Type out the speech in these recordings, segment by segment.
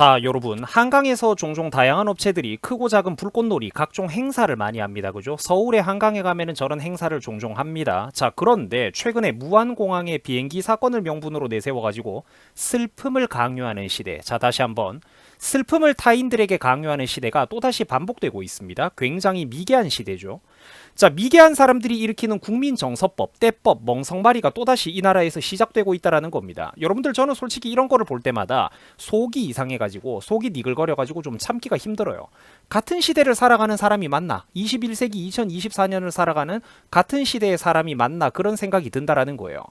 자, 여러분, 한강에서 종종 다양한 업체들이 크고 작은 불꽃놀이 각종 행사를 많이 합니다. 그죠? 서울의 한강에 가면은 저런 행사를 종종 합니다. 자, 그런데 최근에 무안공항의 비행기 사건을 명분으로 내세워가지고 슬픔을 강요하는 시대. 자, 다시 한번. 슬픔을 타인들에게 강요하는 시대가 또다시 반복되고 있습니다. 굉장히 미개한 시대죠. 자, 미개한 사람들이 일으키는 국민정서법, 때법, 멍석마리가 또다시 이 나라에서 시작되고 있다는 겁니다. 여러분들, 저는 솔직히 이런 거를 볼 때마다 속이 이상해가지고, 속이 니글거려가지고 좀 참기가 힘들어요. 같은 시대를 살아가는 사람이 맞나? 21세기 2024년을 살아가는 같은 시대의 사람이 맞나? 그런 생각이 든다라는 거예요.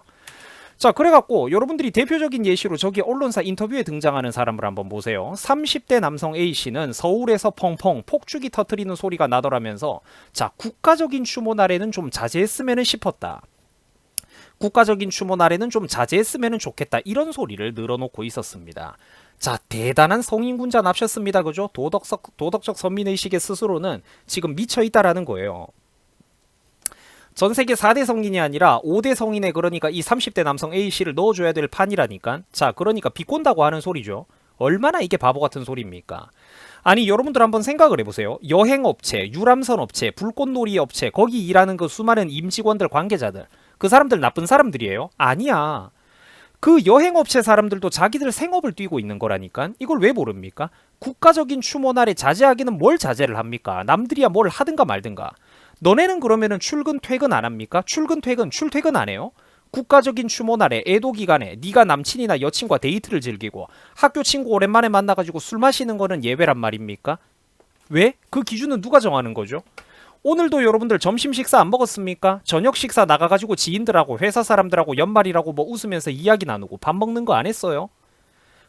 자, 그래갖고 여러분들이 대표적인 예시로 저기 언론사 인터뷰에 등장하는 사람을 한번 보세요. 30대 남성 A씨는 서울에서 펑펑 폭죽이 터트리는 소리가 나더라면서, 자, 국가적인 추모 날에는 좀 자제했으면 싶었다. 국가적인 추모 날에는 좀 자제했으면 좋겠다. 이런 소리를 늘어놓고 있었습니다. 자, 대단한 성인군자 납셨습니다. 그죠? 도덕적 선민의식의 스스로는 지금 미쳐있다라는 거예요. 전 세계 4대 성인이 아니라 5대 성인에, 그러니까 이 30대 남성 A씨를 넣어줘야 될 판이라니까. 자, 그러니까 비꼰다고 하는 소리죠. 얼마나 이게 바보 같은 소리입니까? 아니, 여러분들 한번 생각을 해보세요. 여행업체, 유람선 업체, 불꽃놀이 업체, 거기 일하는 그 수많은 임직원들, 관계자들, 그 사람들 나쁜 사람들이에요? 아니야. 그 여행업체 사람들도 자기들 생업을 뛰고 있는 거라니까. 이걸 왜 모릅니까? 국가적인 추모날에 자제하기는 뭘 자제를 합니까? 남들이야 뭘 하든가 말든가. 너네는 그러면은 출근 퇴근 안 합니까? 출근 퇴근 출퇴근 안 해요? 국가적인 추모날에, 애도 기간에 네가 남친이나 여친과 데이트를 즐기고 학교 친구 오랜만에 만나가지고 술 마시는 거는 예외란 말입니까? 왜? 그 기준은 누가 정하는 거죠? 오늘도 여러분들 점심 식사 안 먹었습니까? 저녁 식사 나가가지고 지인들하고 회사 사람들하고 연말이라고 뭐 웃으면서 이야기 나누고 밥 먹는 거 안 했어요?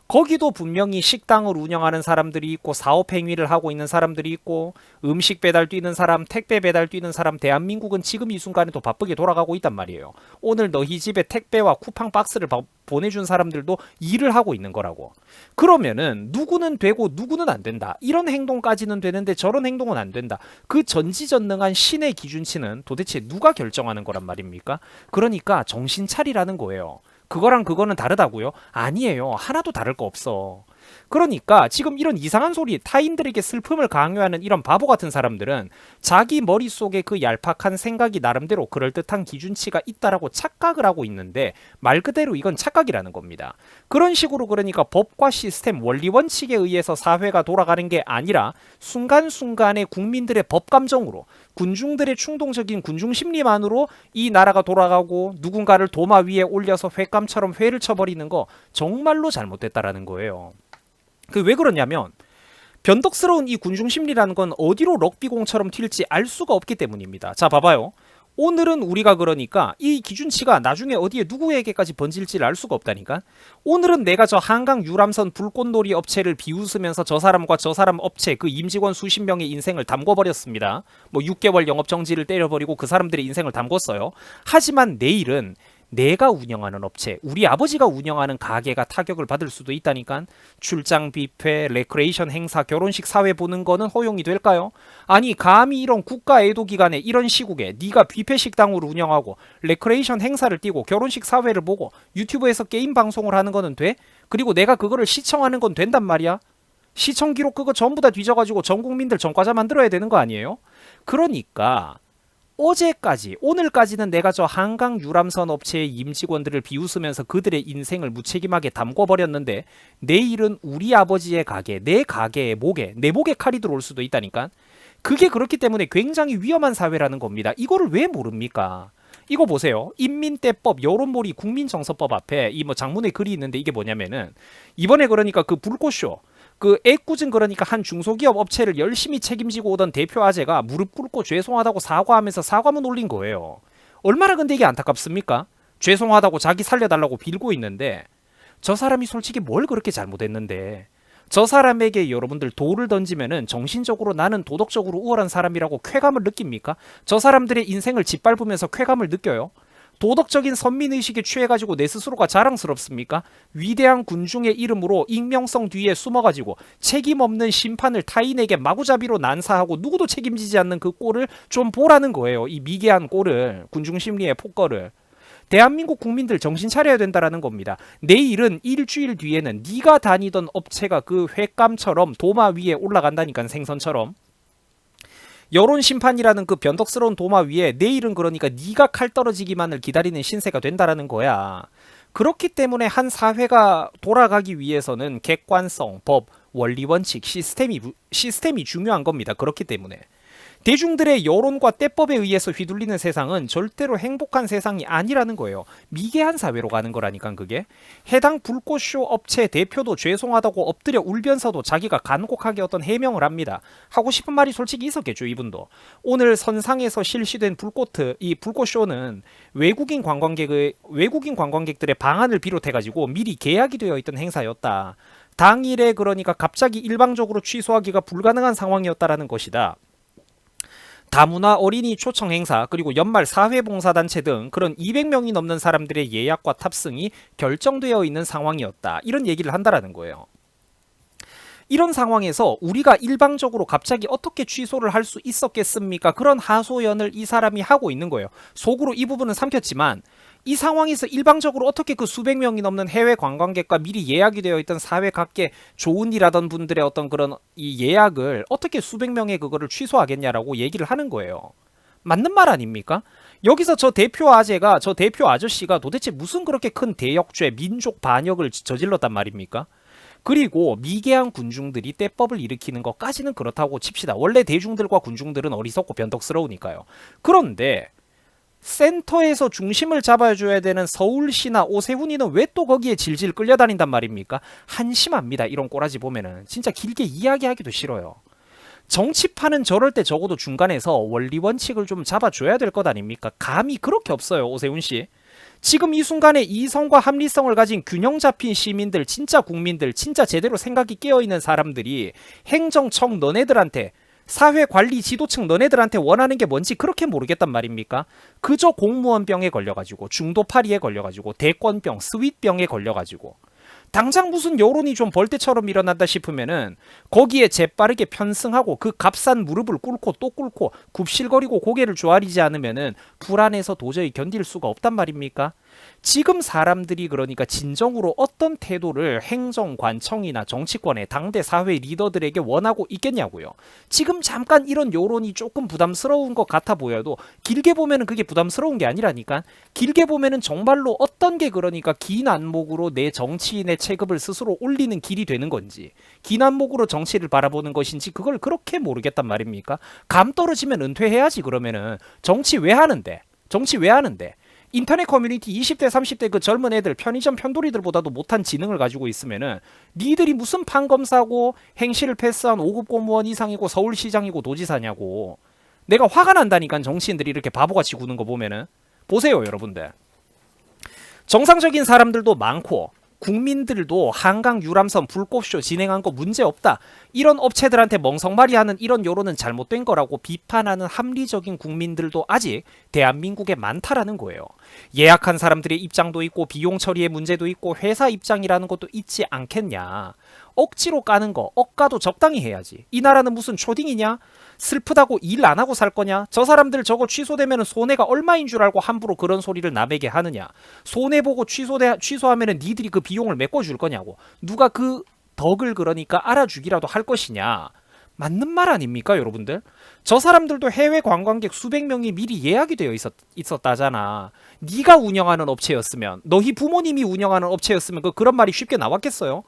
거기도 분명히 식당을 운영하는 사람들이 있고, 사업 행위를 하고 있는 사람들이 있고, 음식 배달 뛰는 사람, 택배 배달 뛰는 사람. 대한민국은 지금 이 순간에도 바쁘게 돌아가고 있단 말이에요. 오늘 너희 집에 택배와 쿠팡 박스를 보내준 사람들도 일을 하고 있는 거라고. 그러면은 누구는 되고 누구는 안 된다, 이런 행동까지는 되는데 저런 행동은 안 된다, 그 전지전능한 신의 기준치는 도대체 누가 결정하는 거란 말입니까? 그러니까 정신 차리라는 거예요. 그거랑 그거는 다르다고요? 아니에요. 하나도 다를 거 없어. 그러니까 지금 이런 이상한 소리, 타인들에게 슬픔을 강요하는 이런 바보 같은 사람들은 자기 머릿속에 그 얄팍한 생각이 나름대로 그럴듯한 기준치가 있다라고 착각을 하고 있는데, 말 그대로 이건 착각이라는 겁니다. 그런 식으로, 그러니까 법과 시스템, 원리 원칙에 의해서 사회가 돌아가는 게 아니라 순간순간의 국민들의 법감정으로, 군중들의 충동적인 군중 심리만으로 이 나라가 돌아가고, 누군가를 도마 위에 올려서 횟감처럼 회를 쳐버리는 거 정말로 잘못됐다라는 거예요. 그 왜 그러냐면, 변덕스러운 이 군중 심리라는 건 어디로 럭비공처럼 튈지 알 수가 없기 때문입니다. 자, 봐봐요. 오늘은 우리가 그러니까 이 기준치가 나중에 어디에 누구에게까지 번질지를 알 수가 없다니까. 오늘은 내가 저 한강 유람선 불꽃놀이 업체를 비웃으면서 저 사람과 저 사람 업체 그 임직원 수십 명의 인생을 담궈버렸습니다. 뭐 6개월 영업정지를 때려버리고 그 사람들의 인생을 담궜어요. 하지만 내일은 내가 운영하는 업체, 우리 아버지가 운영하는 가게가 타격을 받을 수도 있다니까. 출장 뷔페, 레크레이션 행사, 결혼식 사회 보는 거는 허용이 될까요? 아니, 감히 이런 국가 애도 기간에 이런 시국에 네가 뷔페 식당으로 운영하고 레크레이션 행사를 띄고 결혼식 사회를 보고 유튜브에서 게임 방송을 하는 거는 돼? 그리고 내가 그거를 시청하는 건 된단 말이야? 시청 기록 그거 전부 다 뒤져가지고 전 국민들 전과자 만들어야 되는 거 아니에요? 그러니까 어제까지, 오늘까지는 내가 저 한강 유람선 업체의 임직원들을 비웃으면서 그들의 인생을 무책임하게 담궈버렸는데, 내일은 우리 아버지의 가게, 내 가게의 목에, 내 목에 칼이 들어올 수도 있다니까. 그게 그렇기 때문에 굉장히 위험한 사회라는 겁니다. 이거를 왜 모릅니까? 이거 보세요. 인민대법, 여론몰이, 국민정서법 앞에 이 뭐 장문에 글이 있는데, 이게 뭐냐면은 이번에 그러니까 그 불꽃쇼, 그 애꿎은, 그러니까 한 중소기업 업체를 열심히 책임지고 오던 대표 아재가 무릎 꿇고 죄송하다고 사과하면서 사과문 올린 거예요. 얼마나 근데 이게 안타깝습니까? 죄송하다고 자기 살려달라고 빌고 있는데, 저 사람이 솔직히 뭘 그렇게 잘못했는데, 저 사람에게 여러분들 돌을 던지면은 정신적으로 나는 도덕적으로 우월한 사람이라고 쾌감을 느낍니까? 저 사람들의 인생을 짓밟으면서 쾌감을 느껴요? 도덕적인 선민의식에 취해가지고 내 스스로가 자랑스럽습니까? 위대한 군중의 이름으로 익명성 뒤에 숨어가지고 책임없는 심판을 타인에게 마구잡이로 난사하고 누구도 책임지지 않는 그 꼴을 좀 보라는 거예요. 이 미개한 꼴을, 군중심리의 폭거를. 대한민국 국민들 정신 차려야 된다라는 겁니다. 내일은 일주일 뒤에는 네가 다니던 업체가 그 횟감처럼 도마 위에 올라간다니까, 생선처럼. 여론 심판이라는 그 변덕스러운 도마 위에 내일은 그러니까 네가 칼 떨어지기만을 기다리는 신세가 된다라는 거야. 그렇기 때문에 한 사회가 돌아가기 위해서는 객관성, 법, 원리 원칙, 시스템이 중요한 겁니다. 그렇기 때문에 대중들의 여론과 때법에 의해서 휘둘리는 세상은 절대로 행복한 세상이 아니라는 거예요. 미개한 사회로 가는 거라니까. 그게 해당 불꽃쇼 업체 대표도 죄송하다고 엎드려 울면서도 자기가 간곡하게 어떤 해명을 합니다. 하고 싶은 말이 솔직히 있었겠죠, 이분도. 오늘 선상에서 실시된 이 불꽃쇼는 외국인 관광객들의 방한을 비롯해가지고 미리 계약이 되어 있던 행사였다. 당일에 그러니까 갑자기 일방적으로 취소하기가 불가능한 상황이었다라는 것이다. 다문화 어린이 초청 행사, 그리고 연말 사회봉사단체 등 그런 200명이 넘는 사람들의 예약과 탑승이 결정되어 있는 상황이었다. 이런 얘기를 한다라는 거예요. 이런 상황에서 우리가 일방적으로 갑자기 어떻게 취소를 할 수 있었겠습니까? 그런 하소연을 이 사람이 하고 있는 거예요. 속으로 이 부분은 삼켰지만 이 상황에서 일방적으로 어떻게 그 수백 명이 넘는 해외 관광객과 미리 예약이 되어 있던 사회 각계 좋은 일 하던 분들의 어떤 그런 이 예약을 어떻게 수백 명의 그거를 취소하겠냐라고 얘기를 하는 거예요. 맞는 말 아닙니까? 여기서 저 대표 아저씨가 도대체 무슨 그렇게 큰 대역죄, 민족 반역을 저질렀단 말입니까? 그리고 미개한 군중들이 때법을 일으키는 것까지는 그렇다고 칩시다. 원래 대중들과 군중들은 어리석고 변덕스러우니까요. 그런데 센터에서 중심을 잡아줘야 되는 서울시나 오세훈이는 왜 또 거기에 질질 끌려다닌단 말입니까? 한심합니다. 이런 꼬라지 보면은 진짜 길게 이야기하기도 싫어요. 정치판은 저럴 때 적어도 중간에서 원리 원칙을 좀 잡아줘야 될 것 아닙니까? 감이 그렇게 없어요, 오세훈씨. 지금 이 순간에 이성과 합리성을 가진 균형 잡힌 시민들, 진짜 국민들, 진짜 제대로 생각이 깨어있는 사람들이 행정청 너네들한테, 사회관리 지도층 너네들한테 원하는 게 뭔지 그렇게 모르겠단 말입니까? 그저 공무원병에 걸려가지고, 중도파리에 걸려가지고, 대권병, 스윗병에 걸려가지고, 당장 무슨 여론이 좀 벌떼처럼 일어난다 싶으면은 거기에 재빠르게 편승하고 그 값싼 무릎을 꿇고 또 꿇고 굽실거리고 고개를 조아리지 않으면은 불안해서 도저히 견딜 수가 없단 말입니까? 지금 사람들이 그러니까 진정으로 어떤 태도를 행정관청이나 정치권의 당대 사회 리더들에게 원하고 있겠냐고요. 지금 잠깐 이런 여론이 조금 부담스러운 것 같아 보여도 길게 보면은 그게 부담스러운 게 아니라니까. 길게 보면은 정말로 어떤 게 그러니까 긴 안목으로 내 정치인의 체급을 스스로 올리는 길이 되는 건지, 긴 안목으로 정치를 바라보는 것인지 그걸 그렇게 모르겠단 말입니까? 감 떨어지면 은퇴해야지. 그러면은 정치 왜 하는데? 인터넷 커뮤니티 20대 30대 그 젊은 애들, 편의점 편돌이들보다도 못한 지능을 가지고 있으면은 니들이 무슨 판검사고 행시를 패스한 5급 공무원 이상이고 서울시장이고 도지사냐고. 내가 화가 난다니까, 정치인들이 이렇게 바보같이 구는 거 보면은. 보세요 여러분들, 정상적인 사람들도 많고 국민들도 한강 유람선 불꽃쇼 진행한 거 문제없다, 이런 업체들한테 멍석말이 하는 이런 여론은 잘못된 거라고 비판하는 합리적인 국민들도 아직 대한민국에 많다라는 거예요. 예약한 사람들의 입장도 있고 비용 처리의 문제도 있고 회사 입장이라는 것도 있지 않겠냐. 억지로 까는 거 억가도 적당히 해야지. 이 나라는 무슨 초딩이냐? 슬프다고 일 안 하고 살 거냐? 저 사람들 저거 취소되면 손해가 얼마인 줄 알고 함부로 그런 소리를 남에게 하느냐? 손해보고 취소하면 니들이 그 비용을 메꿔줄 거냐고. 누가 그 덕을 그러니까 알아주기라도 할 것이냐? 맞는 말 아닙니까 여러분들? 저 사람들도 해외 관광객 수백 명이 미리 예약이 되어 있었다잖아. 네가 운영하는 업체였으면, 너희 부모님이 운영하는 업체였으면 그런 말이 쉽게 나왔겠어요?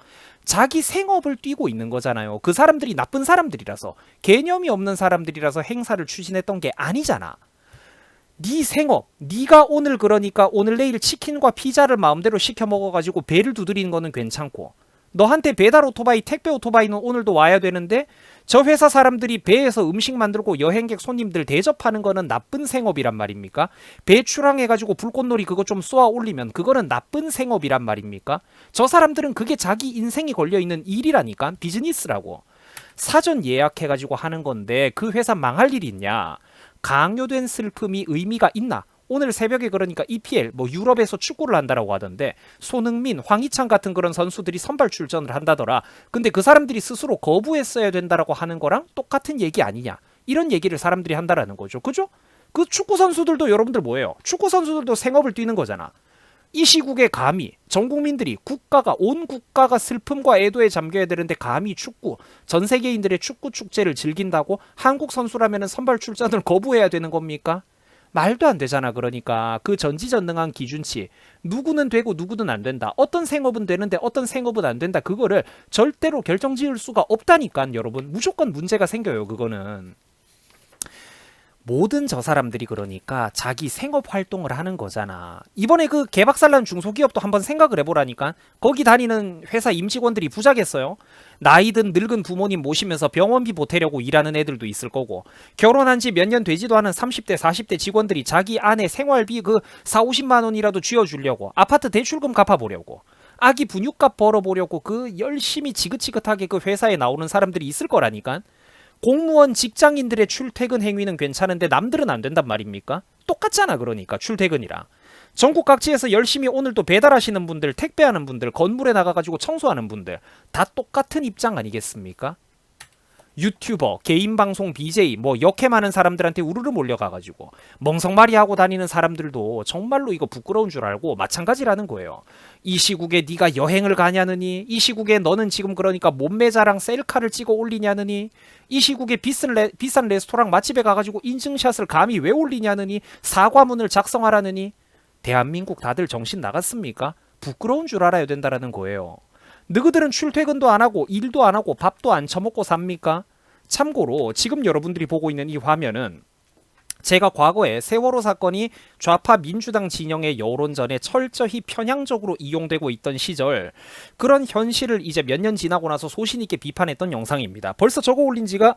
자기 생업을 뛰고 있는 거잖아요. 그 사람들이 나쁜 사람들이라서, 개념이 없는 사람들이라서 행사를 추진했던 게 아니잖아. 네 생업, 네가 오늘 그러니까 오늘 내일 치킨과 피자를 마음대로 시켜 먹어가지고 배를 두드리는 거는 괜찮고, 너한테 배달 오토바이, 택배 오토바이는 오늘도 와야 되는데 저 회사 사람들이 배에서 음식 만들고 여행객 손님들 대접하는 거는 나쁜 생업이란 말입니까? 배 출항해가지고 불꽃놀이 그거 좀 쏘아 올리면 그거는 나쁜 생업이란 말입니까? 저 사람들은 그게 자기 인생이 걸려있는 일이라니까, 비즈니스라고. 사전 예약해가지고 하는 건데 그 회사 망할 일이 있냐? 강요된 슬픔이 의미가 있나? 오늘 새벽에 그러니까 EPL, 유럽에서 축구를 한다라고 하던데 손흥민, 황희찬 같은 그런 선수들이 선발 출전을 한다더라. 근데 그 사람들이 스스로 거부했어야 된다라고 하는 거랑 똑같은 얘기 아니냐, 이런 얘기를 사람들이 한다라는 거죠. 그죠? 그 축구 선수들도 여러분들 뭐예요? 축구 선수들도 생업을 뛰는 거잖아. 이 시국에 감히 전 국민들이 온 국가가 슬픔과 애도에 잠겨야 되는데 감히 전 세계인들의 축구 축제를 즐긴다고 한국 선수라면 선발 출전을 거부해야 되는 겁니까? 말도 안 되잖아. 그러니까 그 전지전능한 기준치, 누구는 되고 누구는 안 된다, 어떤 생업은 되는데 어떤 생업은 안 된다, 그거를 절대로 결정지을 수가 없다니까. 여러분, 무조건 문제가 생겨요. 그거는 모든 저 사람들이 그러니까 자기 생업 활동을 하는 거잖아. 이번에 그 개박살난 중소기업도 한번 생각을 해보라니까. 거기 다니는 회사 임직원들이 부자겠어요? 나이든 늙은 부모님 모시면서 병원비 보태려고 일하는 애들도 있을 거고, 결혼한 지 몇 년 되지도 않은 30대 40대 직원들이 자기 아내 생활비 그 4, 50만 원이라도 쥐어주려고, 아파트 대출금 갚아보려고, 아기 분유값 벌어보려고 그 열심히 지긋지긋하게 그 회사에 나오는 사람들이 있을 거라니까. 공무원 직장인들의 출퇴근 행위는 괜찮은데 남들은 안 된단 말입니까? 똑같잖아. 그러니까 출퇴근이랑 전국 각지에서 열심히 오늘도 배달하시는 분들, 택배하는 분들, 건물에 나가가지고 청소하는 분들 다 똑같은 입장 아니겠습니까? 유튜버, 개인방송 BJ 뭐 역해 많은 사람들한테 우르르 몰려가가지고 멍석말이 하고 다니는 사람들도 정말로 이거 부끄러운 줄 알고 마찬가지라는 거예요. 이 시국에 네가 여행을 가냐느니, 이 시국에 너는 지금 그러니까 몸매 자랑 셀카를 찍어 올리냐느니, 이 시국에 비싼 레스토랑 맛집에 가가지고 인증샷을 감히 왜 올리냐느니, 사과문을 작성하라느니. 대한민국 다들 정신 나갔습니까? 부끄러운 줄 알아야 된다라는 거예요. 너희들은 출퇴근도 안 하고 일도 안 하고 밥도 안 처먹고 삽니까? 참고로 지금 여러분들이 보고 있는 이 화면은 제가 과거에 세월호 사건이 좌파 민주당 진영의 여론전에 철저히 편향적으로 이용되고 있던 시절, 그런 현실을 이제 몇 년 지나고 나서 소신있게 비판했던 영상입니다. 벌써 저거 올린 지가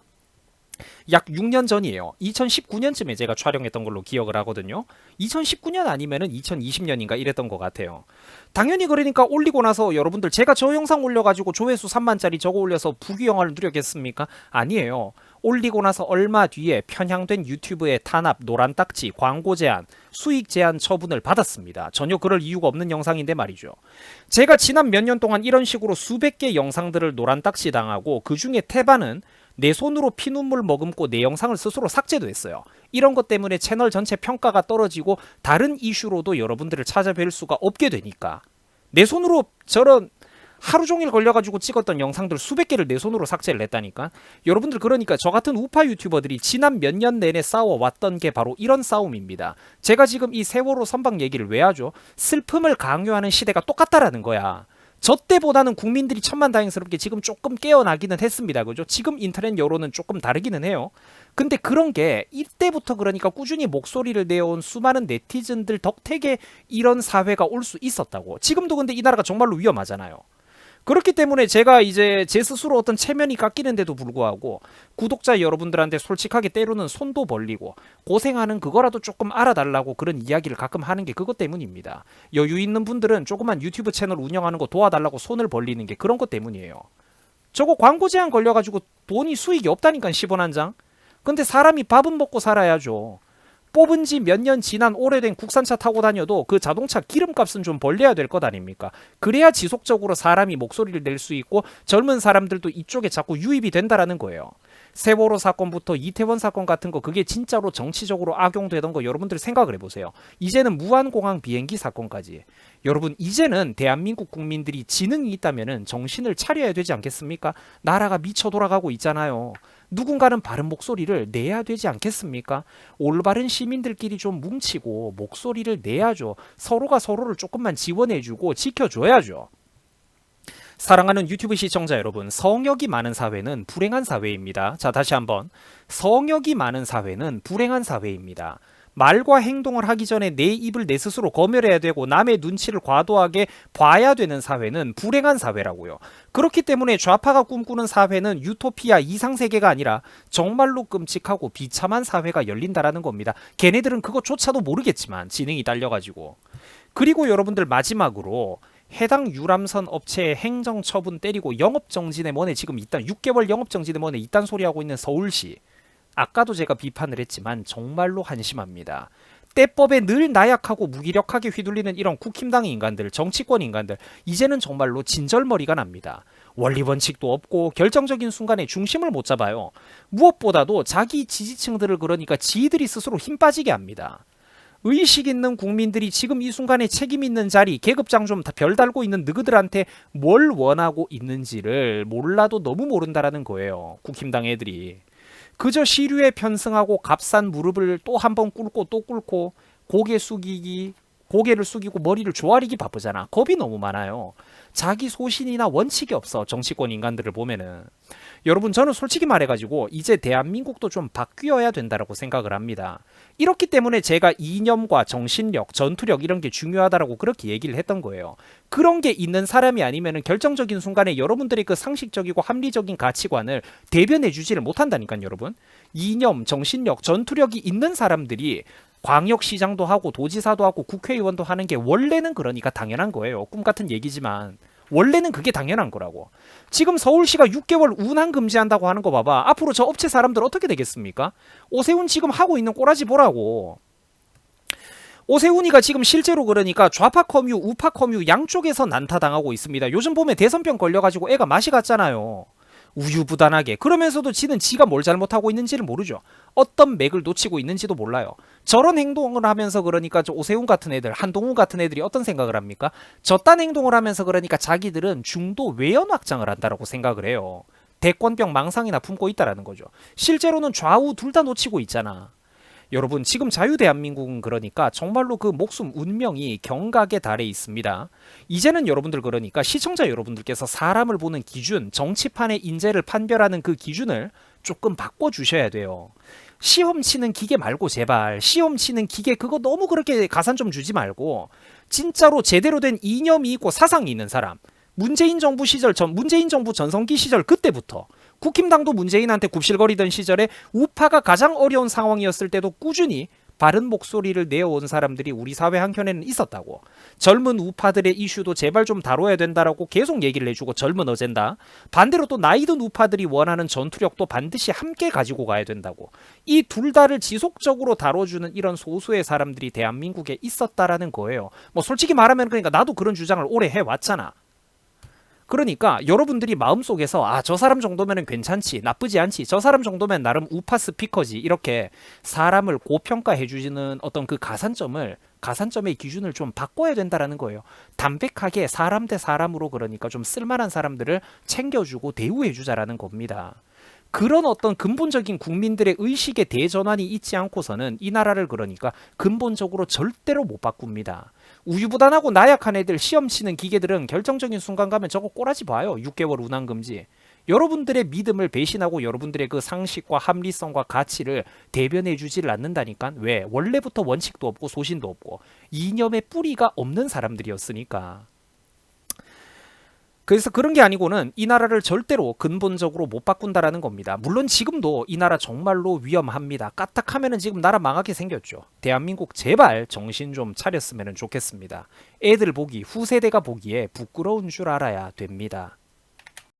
약 6년 전이에요. 2019년쯤에 제가 촬영했던 걸로 기억을 하거든요. 2019년 아니면은 2020년인가 이랬던 것 같아요. 당연히 그러니까 올리고 나서 여러분들 제가 저 영상 올려가지고 조회수 3만짜리 저거 올려서 부귀영화를 누렸겠습니까? 아니에요. 올리고 나서 얼마 뒤에 편향된 유튜브의 탄압, 노란 딱지, 광고 제한, 수익 제한 처분을 받았습니다. 전혀 그럴 이유가 없는 영상인데 말이죠. 제가 지난 몇 년 동안 이런 식으로 수백 개 영상들을 노란 딱지 당하고 그 중에 태반은 내 손으로 피눈물 머금고 내 영상을 스스로 삭제도 했어요. 이런 것 때문에 채널 전체 평가가 떨어지고 다른 이슈로도 여러분들을 찾아뵐 수가 없게 되니까 내 손으로 저런 하루 종일 걸려가지고 찍었던 영상들 수백 개를 내 손으로 삭제를 했다니까. 여러분들 그러니까 저 같은 우파 유튜버들이 지난 몇 년 내내 싸워왔던 게 바로 이런 싸움입니다. 제가 지금 이 세월호 선박 얘기를 왜 하죠? 슬픔을 강요하는 시대가 똑같다라는 거야. 저 때보다는 국민들이 천만다행스럽게 지금 조금 깨어나기는 했습니다. 그죠? 지금 인터넷 여론은 조금 다르기는 해요. 근데 그런 게 이때부터 그러니까 꾸준히 목소리를 내어온 수많은 네티즌들 덕택에 이런 사회가 올 수 있었다고. 지금도 근데 이 나라가 정말로 위험하잖아요. 그렇기 때문에 제가 이제 제 스스로 어떤 체면이 깎이는데도 불구하고 구독자 여러분들한테 솔직하게 때로는 손도 벌리고 고생하는 그거라도 조금 알아달라고 그런 이야기를 가끔 하는 게 그것 때문입니다. 여유 있는 분들은 조그만 유튜브 채널 운영하는 거 도와달라고 손을 벌리는 게 그런 것 때문이에요. 저거 광고 제한 걸려가지고 돈이 수익이 없다니까 10원 한 장. 근데 사람이 밥은 먹고 살아야죠. 뽑은 지 몇 년 지난 오래된 국산차 타고 다녀도 그 자동차 기름값은 좀 벌려야 될 것 아닙니까? 그래야 지속적으로 사람이 목소리를 낼 수 있고 젊은 사람들도 이쪽에 자꾸 유입이 된다라는 거예요. 세월호 사건부터 이태원 사건 같은 거 그게 진짜로 정치적으로 악용되던 거 여러분들 생각을 해보세요. 이제는 무한공항 비행기 사건까지. 여러분 이제는 대한민국 국민들이 지능이 있다면 정신을 차려야 되지 않겠습니까? 나라가 미쳐 돌아가고 있잖아요. 누군가는 바른 목소리를 내야 되지 않겠습니까? 올바른 시민들끼리 좀 뭉치고 목소리를 내야죠. 서로가 서로를 조금만 지원해주고 지켜줘야죠. 사랑하는 유튜브 시청자 여러분, 성역이 많은 사회는 불행한 사회입니다. 자, 다시 한번. 성역이 많은 사회는 불행한 사회입니다. 말과 행동을 하기 전에 내 입을 내 스스로 검열해야 되고 남의 눈치를 과도하게 봐야 되는 사회는 불행한 사회라고요. 그렇기 때문에 좌파가 꿈꾸는 사회는 유토피아 이상세계가 아니라 정말로 끔찍하고 비참한 사회가 열린다라는 겁니다. 걔네들은 그것조차도 모르겠지만 지능이 딸려가지고. 그리고 여러분들 마지막으로 해당 유람선 업체의 행정처분 때리고 영업정지내 뭐네 지금 일단 6개월 영업정지내 뭐네 이딴 소리하고 있는 서울시. 아까도 제가 비판을 했지만 정말로 한심합니다. 때법에 늘 나약하고 무기력하게 휘둘리는 이런 국힘당의 인간들, 정치권 인간들 이제는 정말로 진절머리가 납니다. 원리 원칙도 없고 결정적인 순간에 중심을 못 잡아요. 무엇보다도 자기 지지층들을 그러니까 지들이 스스로 힘 빠지게 합니다. 의식 있는 국민들이 지금 이 순간에 책임 있는 자리, 계급장 좀 별 달고 있는 너희들한테 뭘 원하고 있는지를 몰라도 너무 모른다라는 거예요. 국힘당 애들이. 그저 시류에 편승하고 값싼 무릎을 또 한 번 꿇고 또 꿇고 고개를 숙이고 머리를 조아리기 바쁘잖아. 겁이 너무 많아요. 자기 소신이나 원칙이 없어. 정치권 인간들을 보면은. 여러분 저는 솔직히 말해가지고 이제 대한민국도 좀 바뀌어야 된다라고 생각을 합니다. 이렇기 때문에 제가 이념과 정신력, 전투력 이런 게 중요하다라고 그렇게 얘기를 했던 거예요. 그런 게 있는 사람이 아니면은 결정적인 순간에 여러분들의 그 상식적이고 합리적인 가치관을 대변해 주지를 못한다니까요, 여러분. 이념, 정신력, 전투력이 있는 사람들이 광역시장도 하고 도지사도 하고 국회의원도 하는 게 원래는 그러니까 당연한 거예요. 꿈 같은 얘기지만 원래는 그게 당연한 거라고. 지금 서울시가 6개월 운항 금지한다고 하는 거 봐봐. 앞으로 저 업체 사람들 어떻게 되겠습니까? 오세훈 지금 하고 있는 꼬라지 보라고. 오세훈이가 지금 실제로 그러니까 좌파 커뮤, 우파 커뮤 양쪽에서 난타당하고 있습니다. 요즘 보면 대선병 걸려가지고 애가 맛이 갔잖아요. 우유부단하게. 그러면서도 지는 지가 뭘 잘못하고 있는지를 모르죠. 어떤 맥을 놓치고 있는지도 몰라요. 저런 행동을 하면서 그러니까 저 오세훈 같은 애들, 한동훈 같은 애들이 어떤 생각을 합니까? 저딴 행동을 하면서 그러니까 자기들은 중도 외연 확장을 한다라고 생각을 해요. 대권병 망상이나 품고 있다라는 거죠. 실제로는 좌우 둘 다 놓치고 있잖아. 여러분 지금 자유대한민국은 그러니까 정말로 그 목숨 운명이 경각에 달해 있습니다. 이제는 여러분들 그러니까 시청자 여러분들께서 사람을 보는 기준, 정치판의 인재를 판별하는 그 기준을 조금 바꿔주셔야 돼요. 시험 치는 기계 말고 제발 시험 치는 기계 그거 너무 그렇게 가산 좀 주지 말고 진짜로 제대로 된 이념이 있고 사상이 있는 사람. 문재인 정부 시절 문재인 정부 전성기 시절 그때부터 국힘당도 문재인한테 굽실거리던 시절에 우파가 가장 어려운 상황이었을 때도 꾸준히 바른 목소리를 내어온 사람들이 우리 사회 한켠에는 있었다고. 젊은 우파들의 이슈도 제발 좀 다뤄야 된다라고 계속 얘기를 해주고 젊은 어젠다. 반대로 또 나이든 우파들이 원하는 전투력도 반드시 함께 가지고 가야 된다고. 이 둘 다를 지속적으로 다뤄주는 이런 소수의 사람들이 대한민국에 있었다라는 거예요. 뭐 솔직히 말하면 그러니까 나도 그런 주장을 오래 해왔잖아. 그러니까 여러분들이 마음속에서 아, 저 사람 정도면 괜찮지, 나쁘지 않지, 저 사람 정도면 나름 우파 스피커지 이렇게 사람을 고평가해 주시는 어떤 그 가산점의 기준을 좀 바꿔야 된다라는 거예요. 담백하게 사람 대 사람으로 그러니까 좀 쓸만한 사람들을 챙겨주고 대우해 주자라는 겁니다. 그런 어떤 근본적인 국민들의 의식의 대전환이 있지 않고서는 이 나라를 그러니까 근본적으로 절대로 못 바꿉니다. 우유부단하고 나약한 애들 시험 치는 기계들은 결정적인 순간 가면 저거 꼬라지 봐요. 6개월 운항금지. 여러분들의 믿음을 배신하고 여러분들의 그 상식과 합리성과 가치를 대변해 주지를 않는다니까. 왜? 원래부터 원칙도 없고 소신도 없고 이념의 뿌리가 없는 사람들이었으니까. 그래서 그런 게 아니고는 이 나라를 절대로 근본적으로 못 바꾼다라는 겁니다. 물론 지금도 이 나라 정말로 위험합니다. 까딱하면은 지금 나라 망하게 생겼죠. 대한민국 제발 정신 좀 차렸으면 좋겠습니다. 애들 보기, 후세대가 보기에 부끄러운 줄 알아야 됩니다.